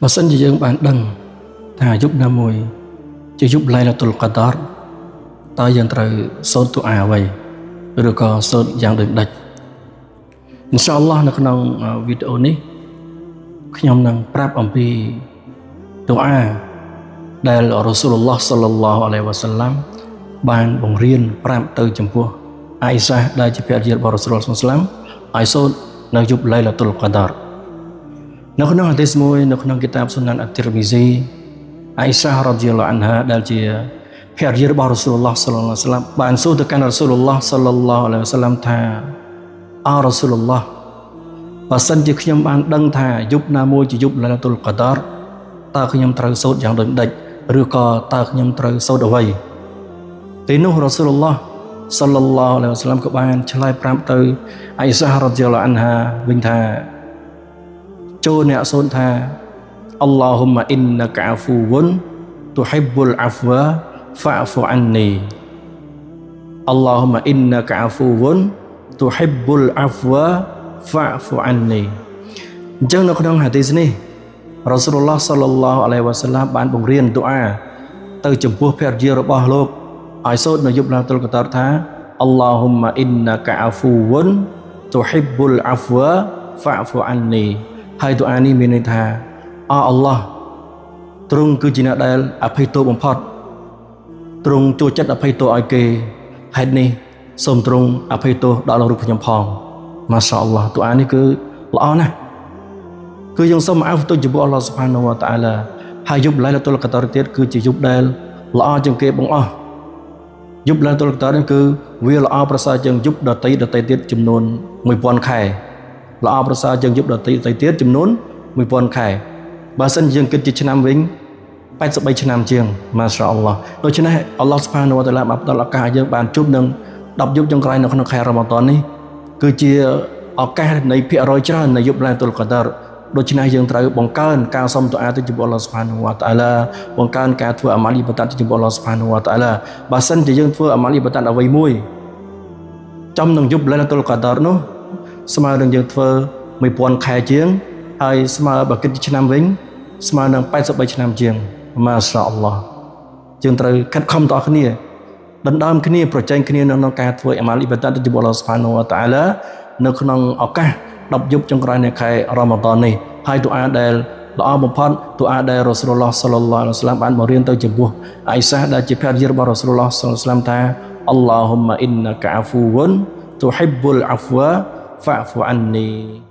បើសិនជាយើងបានដឹងថាយប់ណាមួយជាយប់ឡៃឡាតុល Qadar តើយើងត្រូវសូត្រទូអាអ្វីឬក៏សូត្រយ៉ាងដូចម្ដេចអ៊ីនសាអល់ឡោះនៅក្នុងវីដេអូនេះខ្ញុំនឹងប្រាប់អំពីទូអាដែលរ៉ូស៊ូលឡោះសល្លឡោះអាឡៃហ៊ីវ៉ាសល្លាមបានបង្រៀនប្រាប់ទៅចំពោះអាយសាដែលជាភរិយារបស់រ៉ូស៊ូលឡោះសល្លឡោះឲ្យសូត្រនៅយប់ឡៃឡាតុល Qadar នៅក្នុងហាឌីសមួយនៅក្នុងគីតាបស៊ុណានអ៊ីទ្ទីរមីស៊ីអាយសារ៉ាឌីយ៉ាឡោះអានហាដែលជាភរិយារបស់រ៉ូស៊ូលឡោះសល្លឡោះអាឡៃហ៊ីវ៉ាសល្លាមបានសួរទៅកាន់រ៉ូស៊ូលឡោះសល្លឡោះអាឡៃហ៊ីវ៉ាសល្លាមថាអោរ៉ូស៊ូលឡោះបើសិនជាខ្ញុំបានដឹងថាយប់ណាមួយជាយប់ឡៃឡាតុល Qadar តើខ្ញុំត្រូវសូត្រយ៉ាងដូចម្ដេចឬក៏តើខ្ញុំត្រូវសូត្រអ្វីពេលនោះរ៉ូស៊ូលឡោះសល្លឡោះអាឡៃហ៊ីវ៉ាសល្លាមក៏បានឆ្លើយប្រាប់ទៅអាយសារ៉ាឌីយ៉ាឡោះអានហាវិញថាចូលអ្នកសូត្រថាអល់ឡោហ៊ុមម៉ាអ៊ីនណាកអាហ្វូវុនទុហ៊ីប៊ុលអាហ្វវ៉ាហ្វាហ្វូអាននីអល់ឡោហ៊ុមម៉ាអ៊ីនណាកអាហ្វូវុនទុហ៊ីប៊ុលអាហ្វវ៉ាហ្វាហ្វូអាននីអញ្ចឹងនៅក្នុងហាឌីសនេះរ៉ូស៊ូលឡោះសល្លឡោះអាឡៃហ៊ីវ៉ាសល្លាមបានបង្រៀនទូអាទៅចំពោះភរិយារបស់លោកឲ្យសូត្រនៅយប់ឡៃឡាតុល Qadar ថាអល់ឡោហ៊ុមម៉ាអ៊ីនណាកអាហ្វូវុនទុហ៊ីប៊ុលអាហ្វវ៉ាហ្វាហ្វូអាននីហើយទូអានេះមានន័យថាអល់ឡោះទ្រង់គឺជាអ្នកដែលអភ័យទោសបំផុតទ្រង់ចូលចិត្តអភ័យទោសឲ្យគេហេតុនេះសូមទ្រង់អភ័យទោសដល់លោកខ្ញុំផងម៉ាសាអល់ឡោះទូអានេះគឺល្អណាស់គឺយើងសូមអាហ្វទោសចំពោះអល់ឡោះស៊ុបហានវតាអាឡាហើយយប់ឡៃឡាតុល Qadar ទៀតគឺជាយប់ដែលល្អជាងគេបងអស់យប់ឡៃឡាតុល Qadar នេះគឺវាល្អប្រសើរជាងយប់ដតីទៀតចំនួន 1000 ខែល្អប្រសើរជាងយប់ដតីទៀតចំនួន 1000 ខែបើសិនយើងគិតជាឆ្នាំវិញ83ឆ្នាំជាងម៉ាសាអល់ឡោះដូច្នេះអល់ឡោះស៊ុបហានវតាអាឡាបានផ្ដល់ឱកាសឲ្យយើងបានជួបនឹង10យប់ចុងក្រោយនៅក្នុងខែរ៉ាម៉ាឌននេះគឺជាឱកាសនៃភាគរយច្រើននៃយប់ឡៃឡាតុល Qadar ដូច្នេះយើងត្រូវបង្កើនការសុំទូអាទៅចំពោះអល់ឡោះស៊ុបហានវតាអាឡាបង្កើនការធ្វើអាម៉ាលអ៊ីបាដាតទៅចំពោះអល់ឡោះស៊ុបហានវតាអាឡាបើសិនជាយើងធ្វើអាម៉ាលអ៊ីបាដាតអ្វីមួយចំនឹងយប់ឡៃឡាតុល Qadar នោះស្មើនឹងយើងធ្វើ 1000 ខែជាងហើយស្មើបើគិតជាឆ្នាំវិញស្មើនឹង83ឆ្នាំជាងម៉ាសាអល់ឡោះយើងត្រូវខិតខំតអគ្នាដណ្ដើមគ្នាប្រជែងគ្នានៅក្នុងការធ្វើអាម៉ាលអ៊ីបាដាតទៅចំពោះអល់ឡោះស៊ុបហានវតាអាឡានៅក្នុងឱកាស10យប់ចុងក្រោយនៃខែរ៉ាម៉ាឌននេះហើយទូអាដែលល្អបំផុតទូអាដែលរ៉ូស៊ូលឡោះសល្លឡោះអាឡៃហ៊ីវ៉ាសល្លាមបានបង្រៀនទៅចំពោះអាយសាដែលជាភរិយារបស់រ៉ូស៊ូលឡោះសល្លឡោះអាឡៃហ៊ីវ៉ាសល្លាមថាអល់ឡោហ៊ុមម៉ាអ៊ីនណាកអាហ្វូវុនទុហ៊ីប៊ុលអាហ្វវ៉ាហ្វាហ្វូអាននី